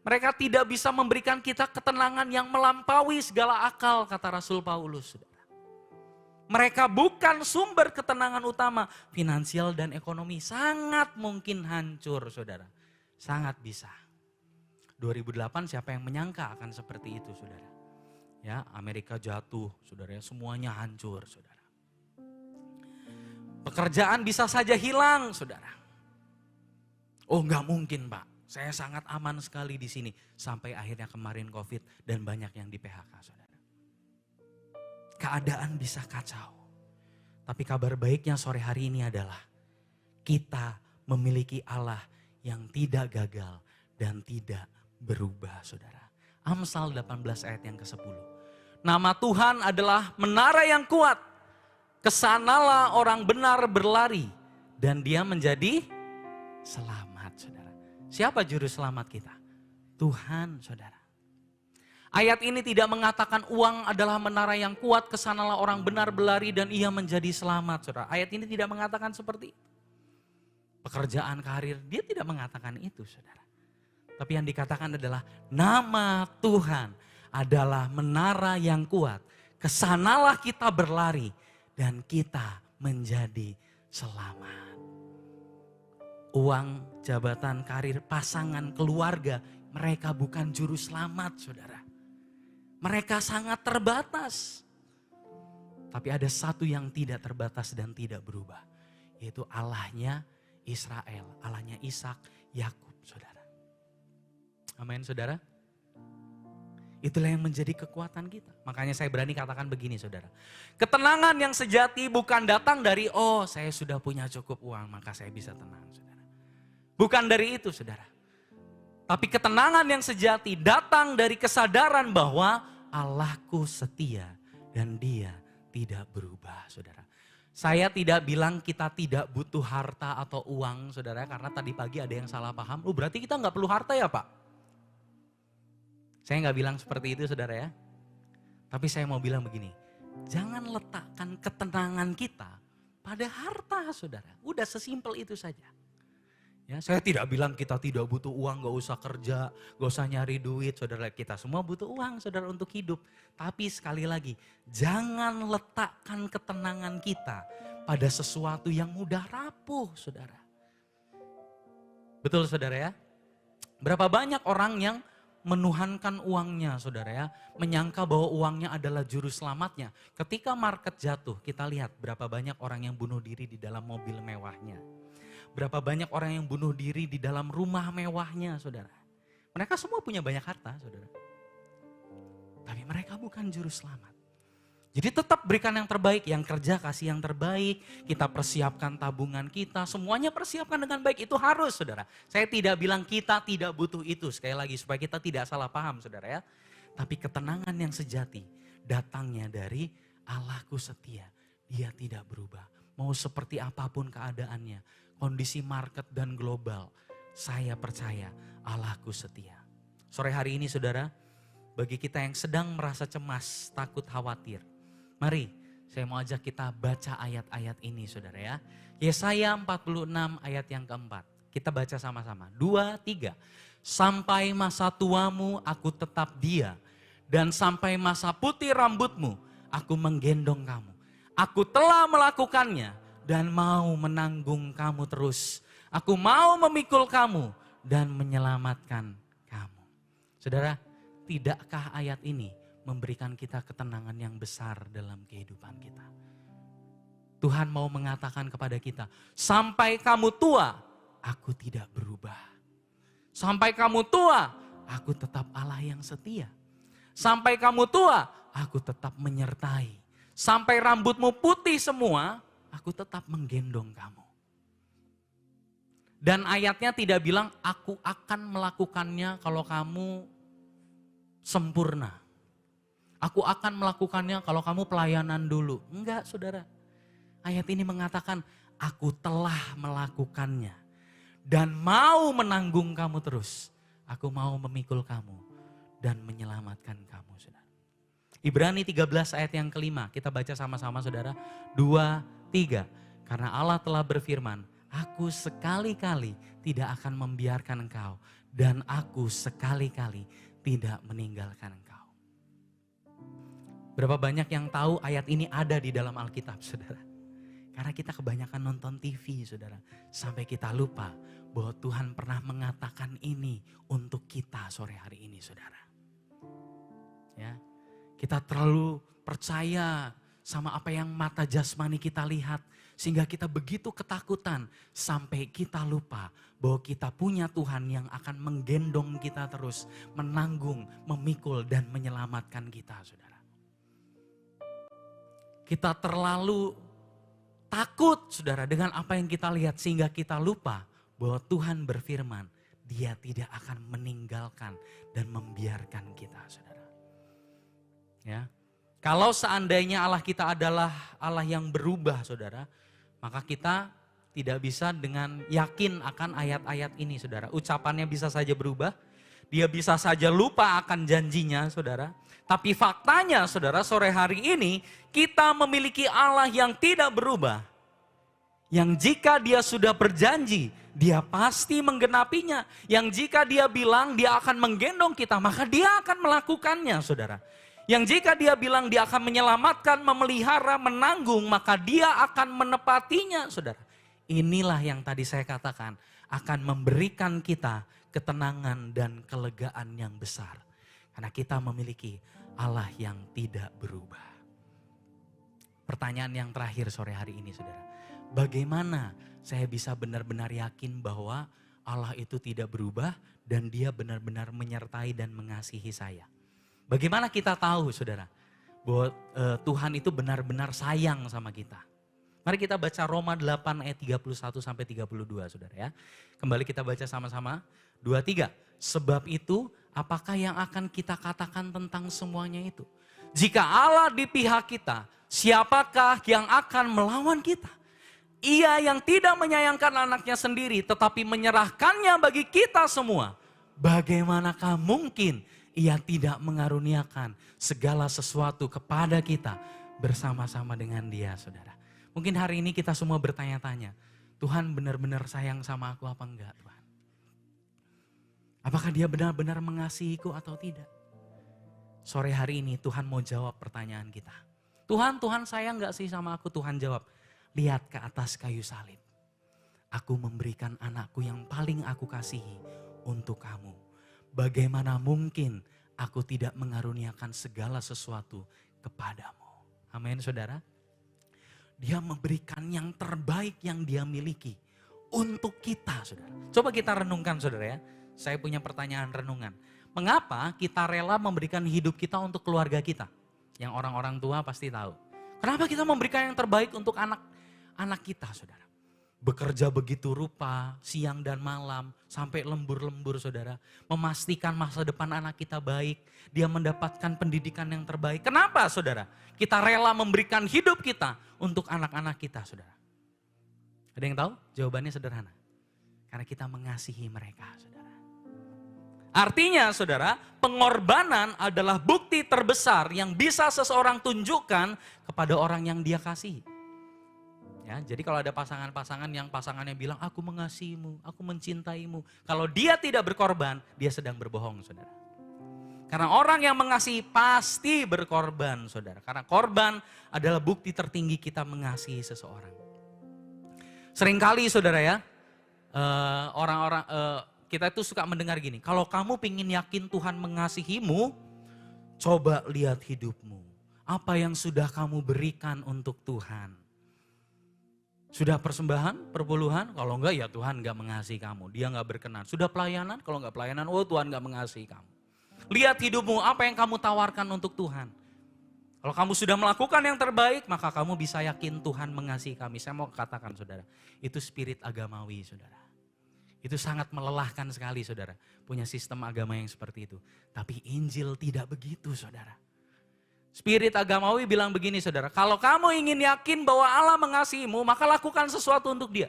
Mereka tidak bisa memberikan kita ketenangan yang melampaui segala akal, kata Rasul Paulus, saudara. Mereka bukan sumber ketenangan utama. Finansial dan ekonomi sangat mungkin hancur, saudara. Sangat bisa. 2008 siapa yang menyangka akan seperti itu, saudara. Ya, Amerika jatuh, saudara. Semuanya hancur, saudara. Pekerjaan bisa saja hilang, saudara. Oh, nggak mungkin, Pak. Saya sangat aman sekali di sini. Sampai akhirnya kemarin COVID dan banyak yang di PHK, saudara. Keadaan bisa kacau. Tapi kabar baiknya sore hari ini adalah kita memiliki Allah yang tidak gagal dan tidak berubah, saudara. Amsal 18 ayat yang ke-10. Nama Tuhan adalah menara yang kuat. Kesanalah orang benar berlari dan dia menjadi selamat, saudara. Siapa juru selamat kita? Tuhan, saudara. Ayat ini tidak mengatakan uang adalah menara yang kuat, kesanalah orang benar berlari dan ia menjadi selamat, saudara. Ayat ini tidak mengatakan seperti itu. Pekerjaan, karir, dia tidak mengatakan itu, saudara. Tapi yang dikatakan adalah nama Tuhan adalah menara yang kuat. Kesanalah kita berlari dan kita menjadi selamat. Uang, jabatan, karir, pasangan, keluarga, mereka bukan juru selamat, saudara. Mereka sangat terbatas. Tapi ada satu yang tidak terbatas dan tidak berubah. Yaitu Allahnya Israel, Allahnya Ishak, Yakub, saudara. Amin, saudara. Itulah yang menjadi kekuatan kita. Makanya saya berani katakan begini, saudara. Ketenangan yang sejati bukan datang dari, oh saya sudah punya cukup uang, maka saya bisa tenang, saudara. Bukan dari itu, saudara. Tapi ketenangan yang sejati datang dari kesadaran bahwa Allahku setia dan Dia tidak berubah, saudara. Saya tidak bilang kita tidak butuh harta atau uang, saudara. Karena tadi pagi ada yang salah paham. Oh berarti kita nggak perlu harta ya Pak? Saya nggak bilang seperti itu, saudara ya. Tapi saya mau bilang begini. Jangan letakkan ketenangan kita pada harta, saudara. Udah sesimpel itu saja. Ya, saya tidak bilang kita tidak butuh uang, gak usah kerja, gak usah nyari duit, saudara. Kita semua butuh uang, saudara, untuk hidup. Tapi sekali lagi, jangan letakkan ketenangan kita pada sesuatu yang mudah rapuh, saudara. Betul, saudara ya? Berapa banyak orang yang menuhankan uangnya, saudara ya. Menyangka bahwa uangnya adalah juru selamatnya. Ketika market jatuh, kita lihat berapa banyak orang yang bunuh diri di dalam mobil mewahnya. Berapa banyak orang yang bunuh diri di dalam rumah mewahnya, saudara. Mereka semua punya banyak harta, saudara. Tapi mereka bukan juru selamat. Jadi tetap berikan yang terbaik, yang kerja kasih yang terbaik. Kita persiapkan tabungan kita, semuanya persiapkan dengan baik. Itu harus, saudara. Saya tidak bilang kita tidak butuh itu. Sekali lagi supaya kita tidak salah paham, saudara ya. Tapi ketenangan yang sejati datangnya dari Allahku setia. Dia tidak berubah. Mau seperti apapun keadaannya. Kondisi market dan global, saya percaya Allahku setia. Sore hari ini, saudara, bagi kita yang sedang merasa cemas, takut, khawatir. Mari, saya mau ajak kita baca ayat-ayat ini, saudara ya. Yesaya 46 ayat yang keempat. Kita baca sama-sama. 2, 3. Sampai masa tuamu aku tetap dia. Dan sampai masa putih rambutmu aku menggendong kamu. Aku telah melakukannya. Dan mau menanggung kamu terus. Aku mau memikul kamu dan menyelamatkan kamu. Saudara, tidakkah ayat ini memberikan kita ketenangan yang besar dalam kehidupan kita? Tuhan mau mengatakan kepada kita, sampai kamu tua, aku tidak berubah. Sampai kamu tua, aku tetap Allah yang setia. Sampai kamu tua, aku tetap menyertai. Sampai rambutmu putih semua, aku tetap menggendong kamu. Dan ayatnya tidak bilang aku akan melakukannya kalau kamu sempurna. Aku akan melakukannya kalau kamu pelayanan dulu. Enggak, saudara. Ayat ini mengatakan aku telah melakukannya. Dan mau menanggung kamu terus. Aku mau memikul kamu dan menyelamatkan kamu, saudara. Ibrani 13 ayat yang kelima. Kita baca sama-sama, saudara. 2, 3. Karena Allah telah berfirman, aku sekali-kali tidak akan membiarkan engkau. Dan aku sekali-kali tidak meninggalkan engkau. Berapa banyak yang tahu ayat ini ada di dalam Alkitab, saudara? Karena kita kebanyakan nonton TV, saudara. Sampai kita lupa bahwa Tuhan pernah mengatakan ini untuk kita sore hari ini, saudara. Ya, kita terlalu percaya sama apa yang mata jasmani kita lihat. Sehingga kita begitu ketakutan sampai kita lupa bahwa kita punya Tuhan yang akan menggendong kita terus. Menanggung, memikul dan menyelamatkan kita, saudara. Kita terlalu takut, saudara, dengan apa yang kita lihat. Sehingga kita lupa bahwa Tuhan berfirman, Dia tidak akan meninggalkan dan membiarkan kita, saudara. Ya. Kalau seandainya Allah kita adalah Allah yang berubah, saudara, maka kita tidak bisa dengan yakin akan ayat-ayat ini, saudara. Ucapannya bisa saja berubah Dia bisa saja lupa akan janjinya, saudara. Tapi faktanya, saudara, sore hari ini kita memiliki Allah yang tidak berubah. Yang jika dia sudah berjanji, dia pasti menggenapinya. Yang jika dia bilang dia akan menggendong kita, maka dia akan melakukannya, saudara. Yang jika dia bilang dia akan menyelamatkan, memelihara, menanggung, maka dia akan menepatinya, saudara. Inilah yang tadi saya katakan, akan memberikan kita ketenangan dan kelegaan yang besar. Karena kita memiliki Allah yang tidak berubah. Pertanyaan yang terakhir sore hari ini, saudara. Bagaimana saya bisa benar-benar yakin bahwa Allah itu tidak berubah dan dia benar-benar menyertai dan mengasihi saya? Bagaimana kita tahu, saudara, bahwa Tuhan itu benar-benar sayang sama kita? Mari kita baca Roma 8 ayat 31 sampai 32, saudara ya. Kembali kita baca sama-sama. 2, 3. Sebab itu, apakah yang akan kita katakan tentang semuanya itu? Jika Allah di pihak kita, siapakah yang akan melawan kita? Ia yang tidak menyayangkan anaknya sendiri, tetapi menyerahkannya bagi kita semua. Bagaimanakah mungkin ia tidak mengaruniakan segala sesuatu kepada kita bersama-sama dengan dia, saudara. Mungkin hari ini kita semua bertanya-tanya, Tuhan benar-benar sayang sama aku apa enggak, Tuhan? Apakah dia benar-benar mengasihiku atau tidak? Sore hari ini Tuhan mau jawab pertanyaan kita. Tuhan sayang enggak sih sama aku? Tuhan jawab, lihat ke atas kayu salib. Aku memberikan anakku yang paling aku kasihi untuk kamu. Bagaimana mungkin aku tidak mengaruniakan segala sesuatu kepadamu. Amin, saudara. Dia memberikan yang terbaik yang dia miliki untuk kita, saudara. Coba kita renungkan, saudara ya. Saya punya pertanyaan renungan. Mengapa kita rela memberikan hidup kita untuk keluarga kita? Yang orang-orang tua pasti tahu. Kenapa kita memberikan yang terbaik untuk anak kita, saudara? Bekerja begitu rupa, siang dan malam, sampai lembur-lembur, saudara. Memastikan masa depan anak kita baik, dia mendapatkan pendidikan yang terbaik. Kenapa, saudara? Kita rela memberikan hidup kita untuk anak-anak kita, saudara. Ada yang tahu? Jawabannya sederhana. Karena kita mengasihi mereka, saudara. Artinya, saudara, pengorbanan adalah bukti terbesar yang bisa seseorang tunjukkan kepada orang yang dia kasihi. Ya, jadi kalau ada pasangan-pasangan yang pasangannya bilang, aku mengasihimu, aku mencintaimu. Kalau dia tidak berkorban, dia sedang berbohong, saudara. Karena orang yang mengasihi pasti berkorban, saudara. Karena korban adalah bukti tertinggi kita mengasihi seseorang. Seringkali, saudara ya, kita itu suka mendengar gini, kalau kamu ingin yakin Tuhan mengasihimu, coba lihat hidupmu. Apa yang sudah kamu berikan untuk Tuhan? Sudah persembahan, perpuluhan? Kalau enggak ya Tuhan enggak mengasihi kamu. Dia enggak berkenan. Sudah pelayanan? Kalau enggak pelayanan, oh Tuhan enggak mengasihi kamu. Lihat hidupmu, apa yang kamu tawarkan untuk Tuhan. Kalau kamu sudah melakukan yang terbaik, maka kamu bisa yakin Tuhan mengasihi kami. Saya mau katakan, saudara, itu spirit agamawi, saudara. Itu sangat melelahkan sekali, saudara. Punya sistem agama yang seperti itu. Tapi Injil tidak begitu, saudara. Spirit agamawi bilang begini, saudara. Kalau kamu ingin yakin bahwa Allah mengasihimu, maka lakukan sesuatu untuk dia.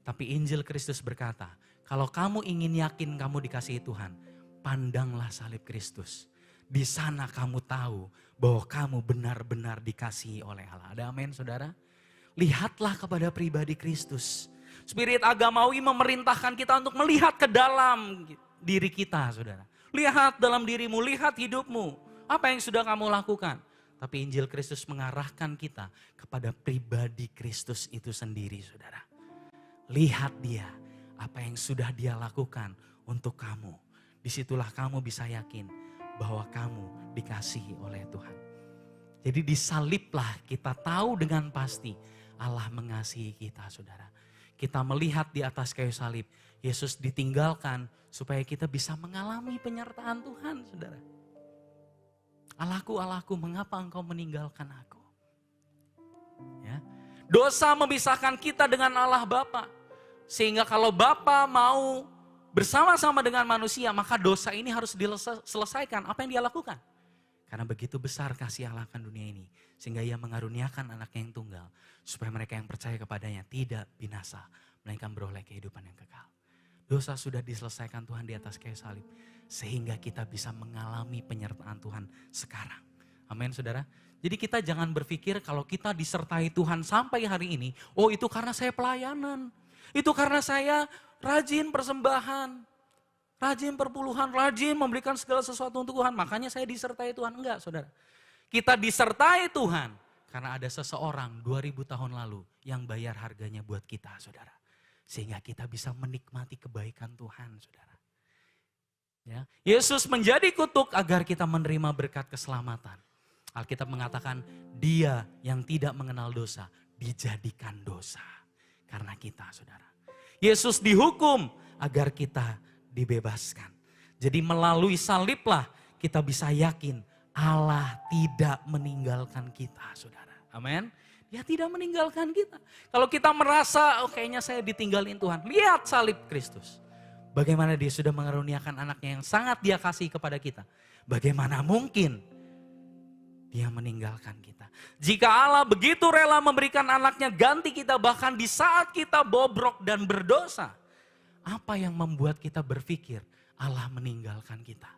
Tapi Injil Kristus berkata, kalau kamu ingin yakin kamu dikasihi Tuhan, pandanglah salib Kristus. Di sana kamu tahu bahwa kamu benar-benar dikasihi oleh Allah. Ada amin, saudara? Lihatlah kepada pribadi Kristus. Spirit agamawi memerintahkan kita untuk melihat ke dalam diri kita, saudara. Lihat dalam dirimu, lihat hidupmu. Apa yang sudah kamu lakukan? Tapi Injil Kristus mengarahkan kita kepada pribadi Kristus itu sendiri, saudara. Lihat dia, apa yang sudah dia lakukan untuk kamu. Disitulah kamu bisa yakin bahwa kamu dikasihi oleh Tuhan. Jadi disaliblah kita tahu dengan pasti Allah mengasihi kita, saudara. Kita melihat di atas kayu salib, Yesus ditinggalkan supaya kita bisa mengalami penyertaan Tuhan, saudara. Allahku, Allahku, mengapa engkau meninggalkan aku? Ya. Dosa memisahkan kita dengan Allah Bapa. Sehingga kalau Bapa mau bersama-sama dengan manusia, maka dosa ini harus diselesaikan. Apa yang dia lakukan? Karena begitu besar kasih Allah akan dunia ini. Sehingga ia mengaruniakan anaknya yang tunggal. Supaya mereka yang percaya kepadanya tidak binasa. Melainkan beroleh kehidupan yang kekal. Dosa sudah diselesaikan Tuhan di atas kayu salib. Sehingga kita bisa mengalami penyertaan Tuhan sekarang. Amin saudara. Jadi kita jangan berpikir kalau kita disertai Tuhan sampai hari ini. Oh itu karena saya pelayanan. Itu karena saya rajin persembahan. Rajin perpuluhan, rajin memberikan segala sesuatu untuk Tuhan. Makanya saya disertai Tuhan. Enggak saudara. Kita disertai Tuhan. Karena ada seseorang 2000 tahun lalu yang bayar harganya buat kita saudara. Sehingga kita bisa menikmati kebaikan Tuhan, saudara. Ya. Yesus menjadi kutuk agar kita menerima berkat keselamatan. Alkitab mengatakan dia yang tidak mengenal dosa dijadikan dosa. Karena kita, saudara. Yesus dihukum agar kita dibebaskan. Jadi melalui saliblah kita bisa yakin Allah tidak meninggalkan kita, saudara. Amin. Dia tidak meninggalkan kita. Kalau kita merasa, oh kayaknya saya ditinggalin Tuhan. Lihat salib Kristus. Bagaimana dia sudah mengaruniakan anaknya yang sangat dia kasih kepada kita. Bagaimana mungkin dia meninggalkan kita. Jika Allah begitu rela memberikan anaknya ganti kita bahkan di saat kita bobrok dan berdosa. Apa yang membuat kita berpikir Allah meninggalkan kita.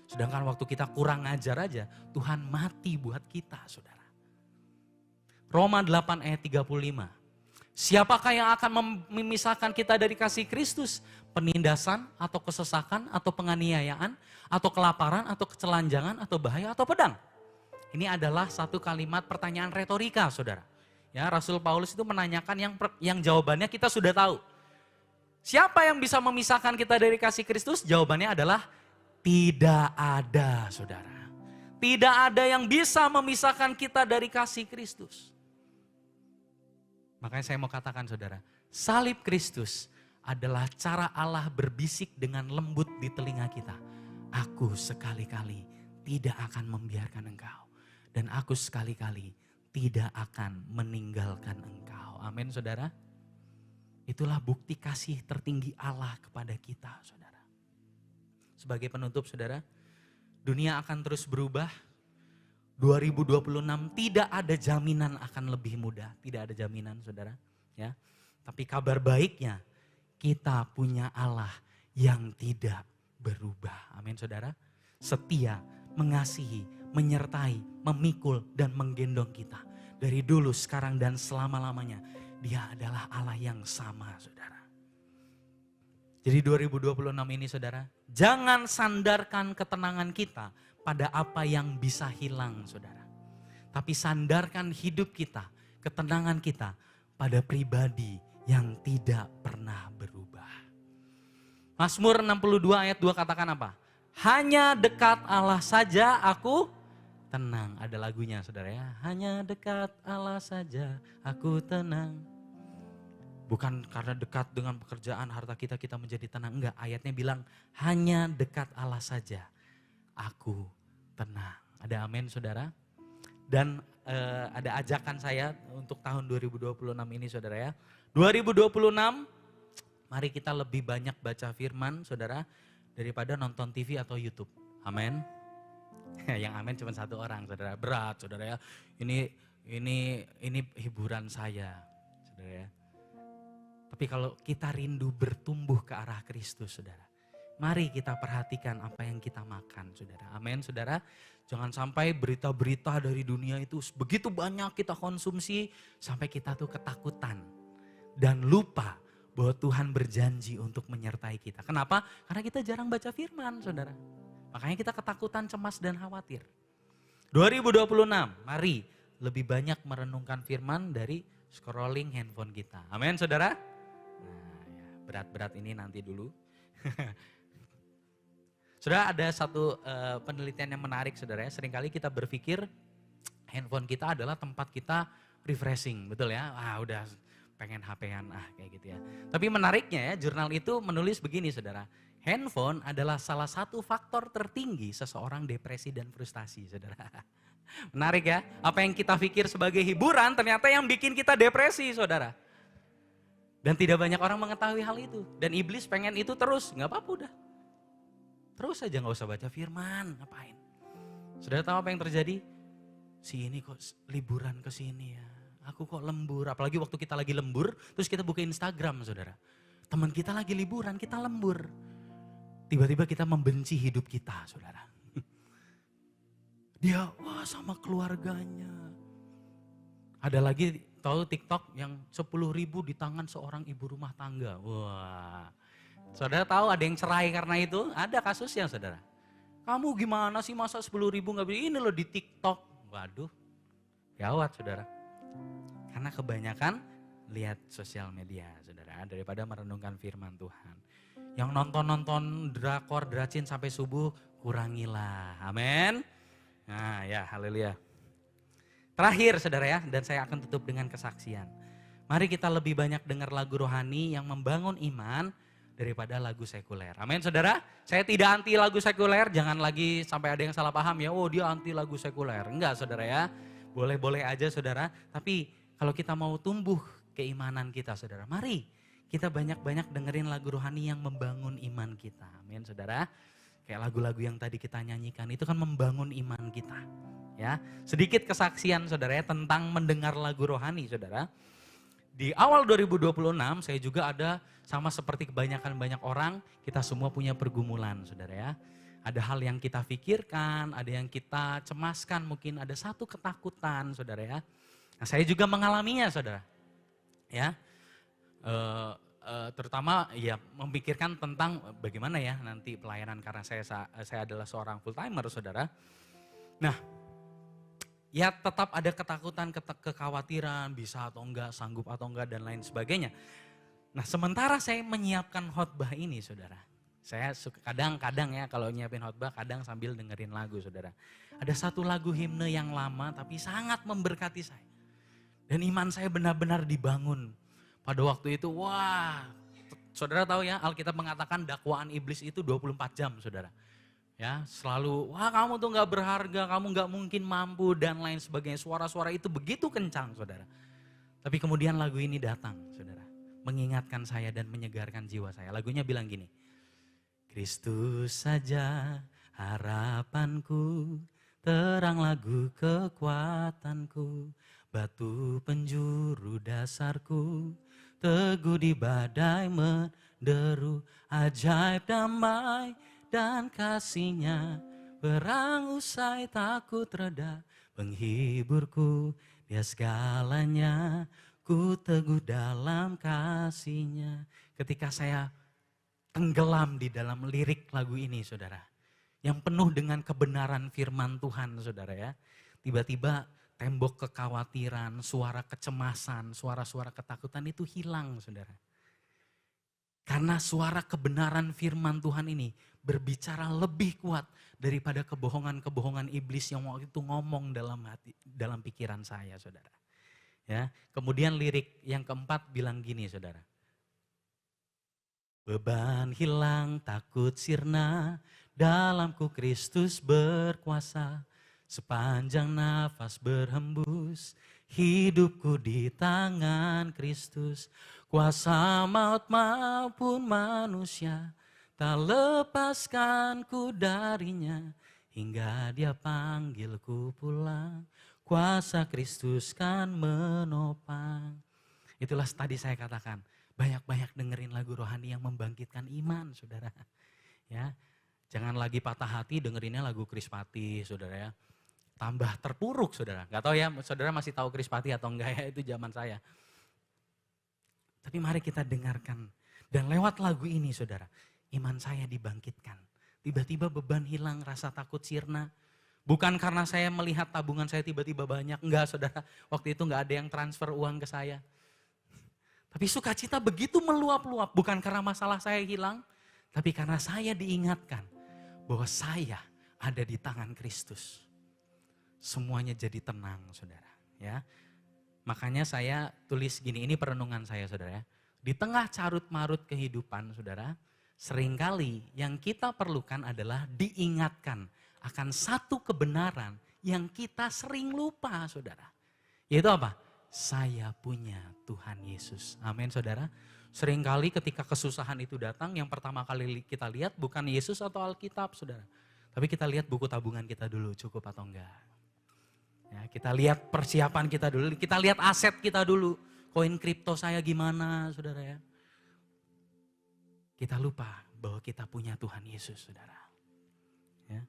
Sedangkan waktu kita kurang ngajar aja, Tuhan mati buat kita saudara. Roma 8 ayat 35. Siapakah yang akan memisahkan kita dari kasih Kristus? Penindasan atau kesesakan atau penganiayaan atau kelaparan atau kecelanjangan atau bahaya atau pedang? Ini adalah satu kalimat pertanyaan retorika saudara. Ya, Rasul Paulus itu menanyakan yang jawabannya kita sudah tahu. Siapa yang bisa memisahkan kita dari kasih Kristus? Jawabannya adalah tidak ada saudara. Tidak ada yang bisa memisahkan kita dari kasih Kristus. Makanya saya mau katakan saudara, salib Kristus adalah cara Allah berbisik dengan lembut di telinga kita. Aku sekali-kali tidak akan membiarkan engkau. Dan aku sekali-kali tidak akan meninggalkan engkau. Amin saudara. Itulah bukti kasih tertinggi Allah kepada kita saudara. Sebagai penutup saudara, dunia akan terus berubah. 2026 tidak ada jaminan akan lebih mudah, tidak ada jaminan saudara. Ya, tapi kabar baiknya kita punya Allah yang tidak berubah. Amin saudara. Setia, mengasihi, menyertai, memikul dan menggendong kita. Dari dulu, sekarang dan selama-lamanya. Dia adalah Allah yang sama saudara. Jadi 2026 ini saudara, jangan sandarkan ketenangan kita pada apa yang bisa hilang saudara. Tapi sandarkan hidup kita, ketenangan kita pada pribadi yang tidak pernah berubah. Mazmur 62 ayat 2 katakan apa? Hanya dekat Allah saja aku tenang. Ada lagunya saudara ya. Hanya dekat Allah saja aku tenang. Bukan karena dekat dengan pekerjaan harta kita menjadi tenang. Enggak, ayatnya bilang hanya dekat Allah saja aku tenang. Ada amin saudara. Dan ada ajakan saya untuk tahun 2026 ini saudara ya. 2026 mari kita lebih banyak baca firman saudara daripada nonton TV atau YouTube. Amin. Yang amin cuma satu orang saudara. Berat saudara ya. Ini hiburan saya saudara ya. Tapi kalau kita rindu bertumbuh ke arah Kristus saudara. Mari kita perhatikan apa yang kita makan saudara. Amin saudara. Jangan sampai berita-berita dari dunia itu begitu banyak kita konsumsi sampai kita tuh ketakutan. Dan lupa bahwa Tuhan berjanji untuk menyertai kita. Kenapa? Karena kita jarang baca firman saudara. Makanya kita ketakutan, cemas dan khawatir. 2026 mari lebih banyak merenungkan firman dari scrolling handphone kita. Amin saudara. Nah ya, berat-berat ini nanti dulu. Saudara ada satu penelitian yang menarik saudara ya. Seringkali kita berpikir handphone kita adalah tempat kita refreshing. Betul ya? Udah pengen HP-an kayak gitu ya. Tapi menariknya ya jurnal itu menulis begini saudara. Handphone adalah salah satu faktor tertinggi seseorang depresi dan frustasi saudara. Menarik ya. Apa yang kita pikir sebagai hiburan ternyata yang bikin kita depresi saudara. Dan tidak banyak orang mengetahui hal itu. Dan iblis pengen itu terus. Gak apa-apa udah. Terus aja gak usah baca firman. Ngapain. Saudara tahu apa yang terjadi? Si ini kok liburan ke sini ya. Aku kok lembur. Apalagi waktu kita lagi lembur. Terus kita buka Instagram saudara. Teman kita lagi liburan, kita lembur. Tiba-tiba kita membenci hidup kita, saudara. Dia wah sama keluarganya. Ada lagi tahu TikTok yang 10.000 di tangan seorang ibu rumah tangga. Wah, saudara tahu ada yang cerai karena itu? Ada kasusnya saudara. Kamu gimana sih masa 10.000 gak bisa? Ini loh di TikTok. Waduh, gawat saudara. Karena kebanyakan lihat sosial media saudara daripada merenungkan firman Tuhan. Yang nonton-nonton drakor, dracin sampai subuh kurangilah. Amin. Nah ya haleluya. Terakhir saudara ya, dan saya akan tutup dengan kesaksian. Mari kita lebih banyak dengar lagu rohani yang membangun iman daripada lagu sekuler. Amin saudara, saya tidak anti lagu sekuler, jangan lagi sampai ada yang salah paham ya, oh dia anti lagu sekuler. Enggak saudara ya, boleh-boleh aja saudara. Tapi kalau kita mau tumbuh keimanan kita saudara, mari kita banyak-banyak dengerin lagu rohani yang membangun iman kita. Amin saudara. Kayak lagu-lagu yang tadi kita nyanyikan itu kan membangun iman kita. Ya, sedikit kesaksian saudara ya tentang mendengar lagu rohani saudara. Di awal 2026 saya juga ada sama seperti kebanyakan banyak orang, kita semua punya pergumulan saudara ya. Ada hal yang kita pikirkan, ada yang kita cemaskan, mungkin ada satu ketakutan saudara ya. Nah, saya juga mengalaminya saudara. Ya, terutama ya memikirkan tentang bagaimana ya nanti pelayanan karena saya adalah seorang full timer saudara. Nah, ya tetap ada ketakutan, kekhawatiran, bisa atau enggak, sanggup atau enggak dan lain sebagainya. Nah sementara saya menyiapkan khotbah ini saudara. Saya kadang-kadang ya kalau nyiapin khotbah kadang sambil dengerin lagu saudara. Ada satu lagu himne yang lama tapi sangat memberkati saya. Dan iman saya benar-benar dibangun. Pada waktu itu wah saudara tahu ya Alkitab mengatakan dakwaan iblis itu 24 jam saudara. Ya, selalu, wah kamu tuh gak berharga, kamu gak mungkin mampu dan lain sebagainya. Suara-suara itu begitu kencang saudara. Tapi kemudian lagu ini datang saudara. Mengingatkan saya dan menyegarkan jiwa saya. Lagunya bilang gini. Kristus saja harapanku, terang lagu kekuatanku, batu penjuru dasarku, teguh di badai menderu, ajaib damai dan kasihnya, perang usai takut reda, penghiburku dia segalanya, ku teguh dalam kasihnya. Ketika saya tenggelam di dalam lirik lagu ini saudara, yang penuh dengan kebenaran firman Tuhan saudara ya, tiba-tiba tembok kekhawatiran, suara kecemasan, suara-suara ketakutan itu hilang saudara. Karena suara kebenaran firman Tuhan ini berbicara lebih kuat daripada kebohongan-kebohongan iblis yang waktu itu ngomong dalam hati, dalam pikiran saya saudara. Ya, kemudian lirik yang keempat bilang gini saudara. Beban hilang, takut sirna, dalamku Kristus berkuasa. Sepanjang nafas berhembus, hidupku di tangan Kristus. Kuasa maut maupun manusia, tak lepaskanku darinya. Hingga dia panggilku pulang, kuasa Kristus kan menopang. Itulah tadi saya katakan, banyak-banyak dengerin lagu rohani yang membangkitkan iman saudara. Ya, jangan lagi patah hati dengerinnya lagu Krispati saudara ya. Tambah terpuruk saudara. Gak tahu ya saudara masih tahu Krispati atau enggak ya, itu zaman saya. Tapi mari kita dengarkan. Dan lewat lagu ini saudara, iman saya dibangkitkan. Tiba-tiba beban hilang, rasa takut sirna. Bukan karena saya melihat tabungan saya tiba-tiba banyak. Enggak saudara, waktu itu enggak ada yang transfer uang ke saya. Tapi sukacita begitu meluap-luap. Bukan karena masalah saya hilang, tapi karena saya diingatkan bahwa saya ada di tangan Kristus. Semuanya jadi tenang saudara ya. Makanya saya tulis gini, ini perenungan saya saudara ya. Di tengah carut marut kehidupan saudara, seringkali yang kita perlukan adalah diingatkan akan satu kebenaran yang kita sering lupa saudara. Yaitu apa? Saya punya Tuhan Yesus. Amin saudara. Seringkali ketika kesusahan itu datang, yang pertama kali kita lihat bukan Yesus atau Alkitab saudara. Tapi kita lihat buku tabungan kita dulu, cukup atau enggak. Ya, kita lihat persiapan kita dulu, kita lihat aset kita dulu. Koin kripto saya gimana saudara ya. kita lupa bahwa kita punya Tuhan Yesus, saudara. Ya.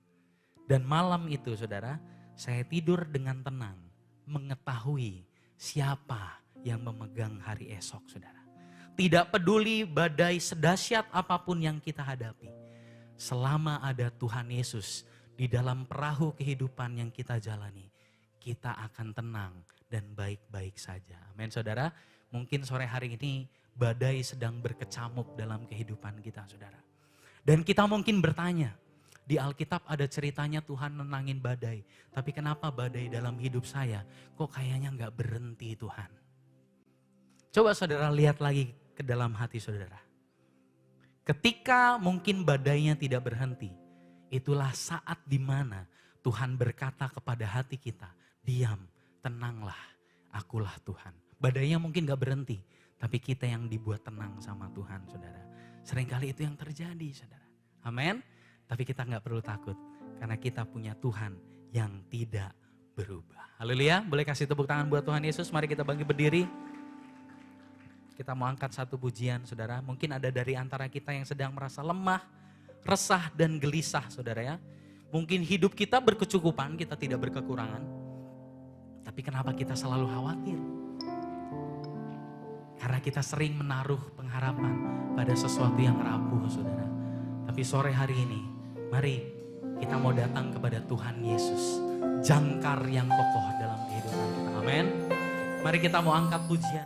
Dan malam itu, saudara, saya tidur dengan tenang, mengetahui siapa yang memegang hari esok, saudara. Tidak peduli badai sedahsyat apapun yang kita hadapi. Selama ada Tuhan Yesus di dalam perahu kehidupan yang kita jalani, kita akan tenang dan baik-baik saja. Amin, saudara. Mungkin sore hari ini badai sedang berkecamuk dalam kehidupan kita, saudara. Dan kita mungkin bertanya, di Alkitab ada ceritanya Tuhan nenangin badai. Tapi kenapa badai dalam hidup saya kok kayaknya gak berhenti, Tuhan? Coba saudara lihat lagi ke dalam hati saudara. Ketika mungkin badainya tidak berhenti, itulah saat dimana Tuhan berkata kepada hati kita, diam, tenanglah, akulah Tuhan. Badainya mungkin gak berhenti, tapi kita yang dibuat tenang sama Tuhan, saudara. Seringkali itu yang terjadi, saudara. Amin. Tapi kita gak perlu takut, karena kita punya Tuhan yang tidak berubah. Haleluya, boleh kasih tepuk tangan buat Tuhan Yesus. Mari kita bangkit berdiri. Kita mau angkat satu pujian, saudara. Mungkin ada dari antara kita yang sedang merasa lemah, resah dan gelisah, saudara ya. Mungkin hidup kita berkecukupan, kita tidak berkekurangan. Tapi kenapa kita selalu khawatir? Karena kita sering menaruh pengharapan pada sesuatu yang rapuh, saudara. Tapi sore hari ini, mari kita mau datang kepada Tuhan Yesus. Jangkar yang kokoh dalam kehidupan kita. Amin. Mari kita mau angkat pujian.